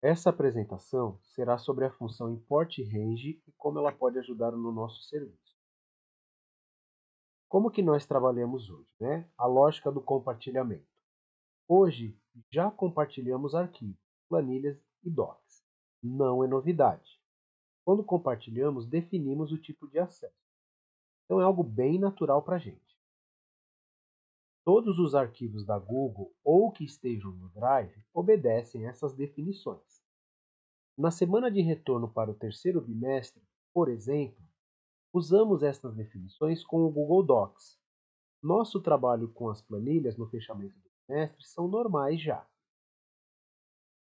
Essa apresentação será sobre a função import range e como ela pode ajudar no nosso serviço. Como que nós trabalhamos hoje, né? A lógica do compartilhamento. Hoje já compartilhamos arquivos, planilhas e docs. Não é novidade. Quando compartilhamos, definimos o tipo de acesso. Então é algo bem natural para a gente. Todos os arquivos da Google ou que estejam no Drive obedecem essas definições. Na semana de retorno para o terceiro bimestre, por exemplo, usamos estas definições com o Google Docs. Nosso trabalho com as planilhas no fechamento do trimestre são normais já.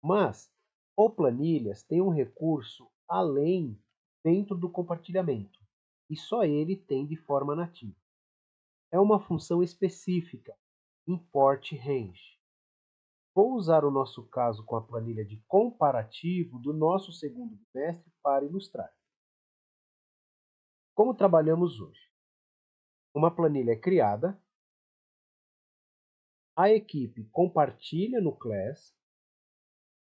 Mas o planilhas tem um recurso além dentro do compartilhamento, e só ele tem de forma nativa. É uma função específica, import range. Vou usar o nosso caso com a planilha de comparativo do nosso segundo bimestre para ilustrar. Como trabalhamos hoje? Uma planilha é criada, a equipe compartilha no Class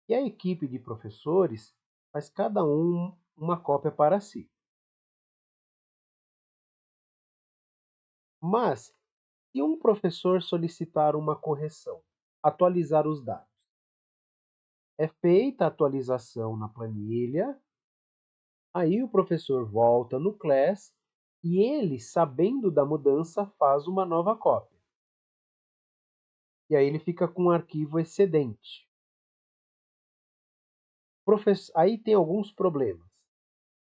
e a equipe de professores faz cada um uma cópia para si. Mas, se um professor solicitar uma correção, atualizar os dados, é feita a atualização na planilha, aí o professor volta no Class e ele, sabendo da mudança, faz uma nova cópia. E aí ele fica com um arquivo excedente. Aí tem alguns problemas.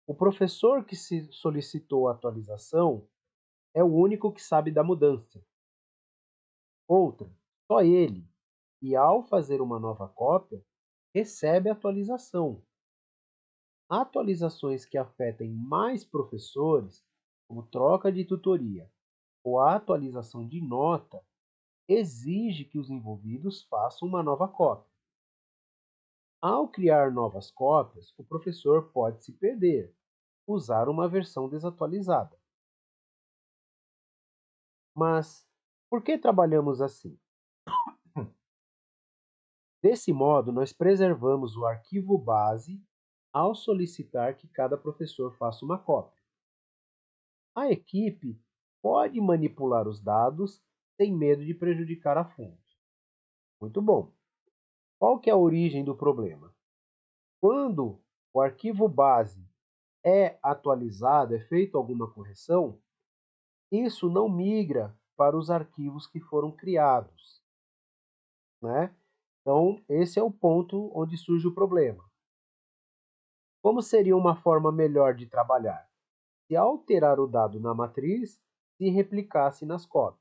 O professor que se solicitou a atualização é o único que sabe da mudança. Outra, só ele. E ao fazer uma nova cópia, recebe a atualização. Atualizações que afetem mais professores, como troca de tutoria ou a atualização de nota, exige que os envolvidos façam uma nova cópia. Ao criar novas cópias, o professor pode se perder, usar uma versão desatualizada. Mas por que trabalhamos assim? Desse modo, nós preservamos o arquivo base ao solicitar que cada professor faça uma cópia. A equipe pode manipular os dados sem medo de prejudicar a fonte. Muito bom. Qual que é a origem do problema? Quando o arquivo base é atualizado, é feito alguma correção, isso não migra para os arquivos que foram criados, né? Então, esse é o ponto onde surge o problema. Como seria uma forma melhor de trabalhar? Se alterar o dado na matriz, se replicasse nas cópias.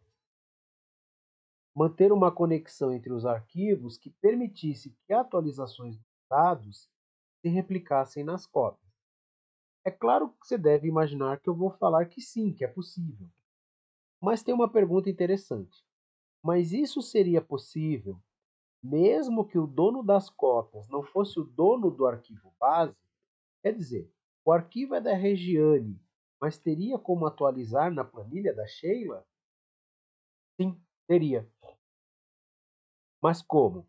Manter uma conexão entre os arquivos que permitisse que atualizações dos dados se replicassem nas cópias. É claro que você deve imaginar que eu vou falar que sim, que é possível. Mas tem uma pergunta interessante. Mas isso seria possível mesmo que o dono das cópias não fosse o dono do arquivo base? Quer dizer, o arquivo é da Regiane, mas teria como atualizar na planilha da Sheila? Sim, teria. Mas como?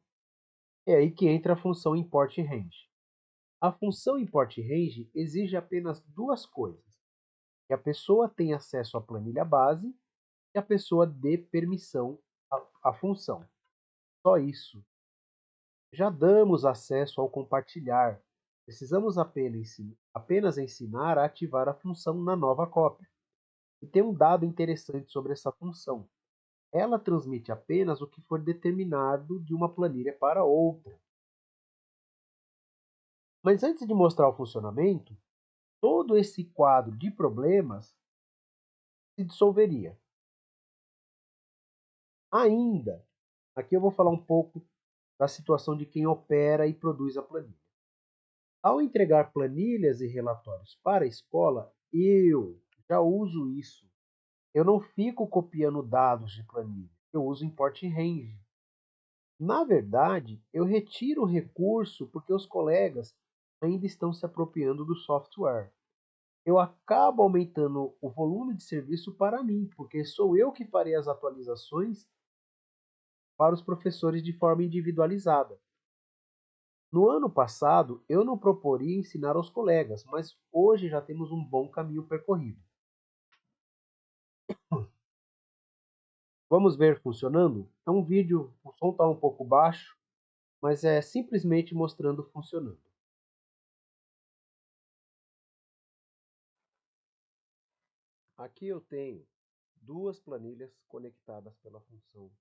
É aí que entra a função import range. A função import range exige apenas duas coisas: que a pessoa tenha acesso à planilha base e que a pessoa dê permissão à função. Só isso. Já damos acesso ao compartilhar. Precisamos apenas ensinar a ativar a função na nova cópia. E tem um dado interessante sobre essa função. Ela transmite apenas o que for determinado de uma planilha para outra. Mas antes de mostrar o funcionamento, todo esse quadro de problemas se dissolveria. Ainda, aqui eu vou falar um pouco da situação de quem opera e produz a planilha. Ao entregar planilhas e relatórios para a escola, eu já uso isso. Eu não fico copiando dados de planilha, eu uso import range. Na verdade, eu retiro o recurso porque os colegas ainda estão se apropriando do software. Eu acabo aumentando o volume de serviço para mim, porque sou eu que farei as atualizações para os professores de forma individualizada. No ano passado, eu não proporia ensinar aos colegas, mas hoje já temos um bom caminho percorrido. Vamos ver funcionando? É um vídeo, o som está um pouco baixo, mas é simplesmente mostrando funcionando. Aqui eu tenho duas planilhas conectadas pela função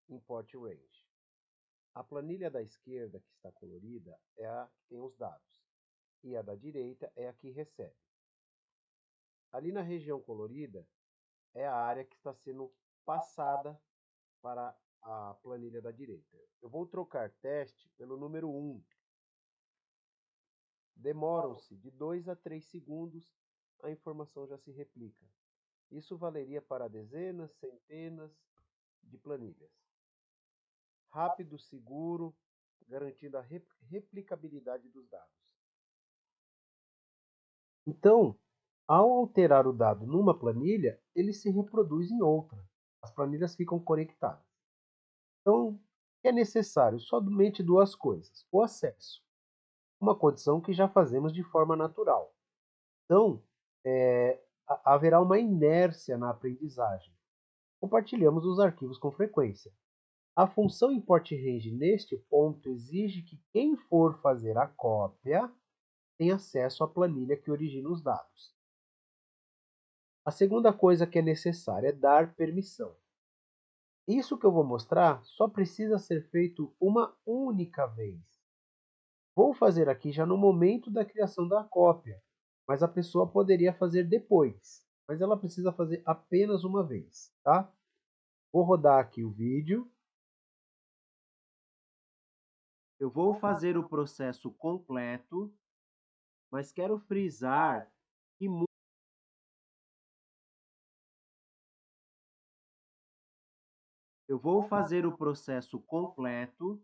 import range. A planilha da esquerda, que está colorida, é a que tem os dados, e a da direita é a que recebe. Ali na região colorida é a área que está sendo passada para a planilha da direita. Eu vou trocar teste pelo número 1. Demoram-se de 2 a 3 segundos, a informação já se replica. Isso valeria para dezenas, centenas de planilhas. Rápido, seguro, garantindo a replicabilidade dos dados. Então, ao alterar o dado numa planilha, ele se reproduz em outra. As planilhas ficam conectadas. Então, é necessário somente duas coisas: o acesso, uma condição que já fazemos de forma natural. Então, haverá uma inércia na aprendizagem. Compartilhamos os arquivos com frequência. A função import_range neste ponto exige que quem for fazer a cópia tenha acesso à planilha que origina os dados. A segunda coisa que é necessária é dar permissão. Isso que eu vou mostrar só precisa ser feito uma única vez. Vou fazer aqui já no momento da criação da cópia, mas a pessoa poderia fazer depois. Mas ela precisa fazer apenas uma vez, tá? Vou rodar aqui o vídeo. Eu vou fazer o processo completo, mas quero frisar que eu vou fazer o processo completo,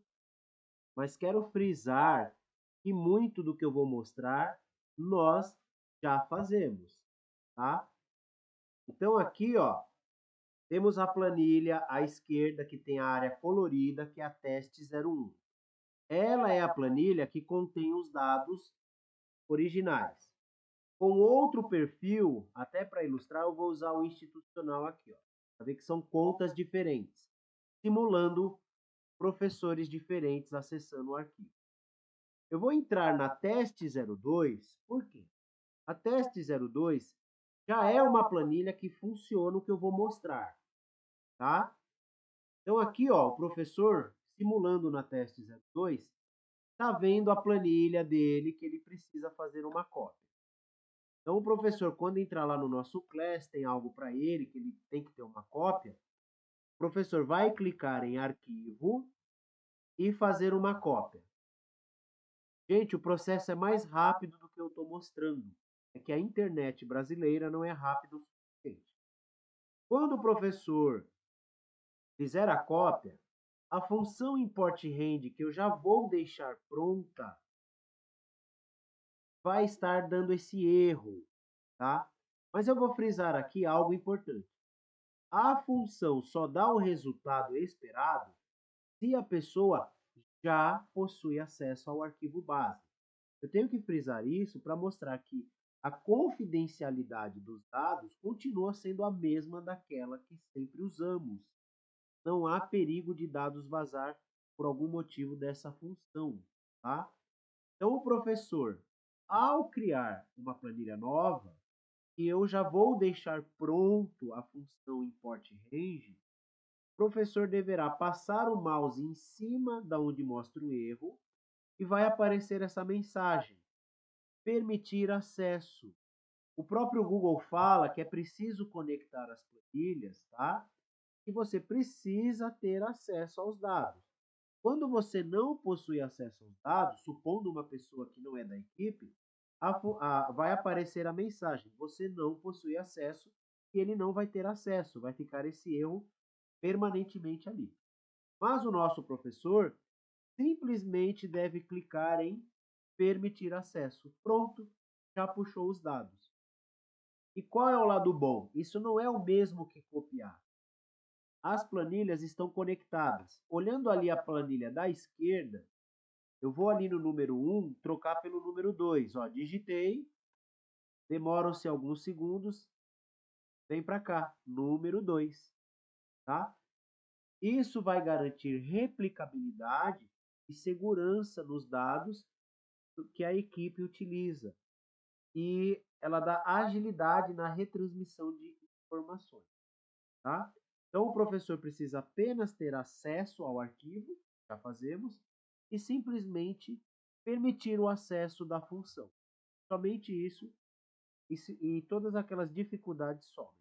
mas quero frisar que muito do que eu vou mostrar nós já fazemos, tá? Então aqui, ó, temos a planilha à esquerda que tem a área colorida, que é a teste 01. Ela é a planilha que contém os dados originais. Com outro perfil, até para ilustrar, eu vou usar o institucional aqui, ó, para ver que são contas diferentes, simulando professores diferentes acessando o arquivo. Eu vou entrar na teste 02, por quê? A teste 02 já é uma planilha que funciona o que eu vou mostrar, tá? Então aqui, ó, o professor, simulando na teste 02, está vendo a planilha dele que ele precisa fazer uma cópia. Então o professor, quando entrar lá no nosso class, tem algo para ele, que ele tem que ter uma cópia, o professor vai clicar em arquivo e fazer uma cópia. Gente, o processo é mais rápido do que eu estou mostrando. É que a internet brasileira não é rápida o suficiente. Quando o professor fizer a cópia, a função import_range que eu já vou deixar pronta vai estar dando esse erro, tá? Mas eu vou frisar aqui algo importante. A função só dá o resultado esperado se a pessoa já possui acesso ao arquivo base. Eu tenho que frisar isso para mostrar que a confidencialidade dos dados continua sendo a mesma daquela que sempre usamos. Não há perigo de dados vazar por algum motivo dessa função, tá? Então, o professor, ao criar uma planilha nova, e eu já vou deixar pronto a função import_range, o professor deverá passar o mouse em cima da onde mostra o erro e vai aparecer essa mensagem: permitir acesso. O próprio Google fala que é preciso conectar as planilhas, tá? E você precisa ter acesso aos dados. Quando você não possui acesso aos dados, supondo uma pessoa que não é da equipe, vai aparecer a mensagem: você não possui acesso, e ele não vai ter acesso, vai ficar esse erro permanentemente ali. Mas o nosso professor simplesmente deve clicar em permitir acesso. Pronto, já puxou os dados. E qual é o lado bom? Isso não é o mesmo que copiar. As planilhas estão conectadas. Olhando ali a planilha da esquerda, Eu vou ali no número 1 trocar pelo número 2. Ó, digitei, demoram-se alguns segundos, vem para cá, número 2, tá? Isso vai garantir replicabilidade e segurança nos dados que a equipe utiliza. E ela dá agilidade na retransmissão de informações, tá? Então, o professor precisa apenas ter acesso ao arquivo, já fazemos, e simplesmente permitir o acesso da função. Somente isso e todas aquelas dificuldades somem.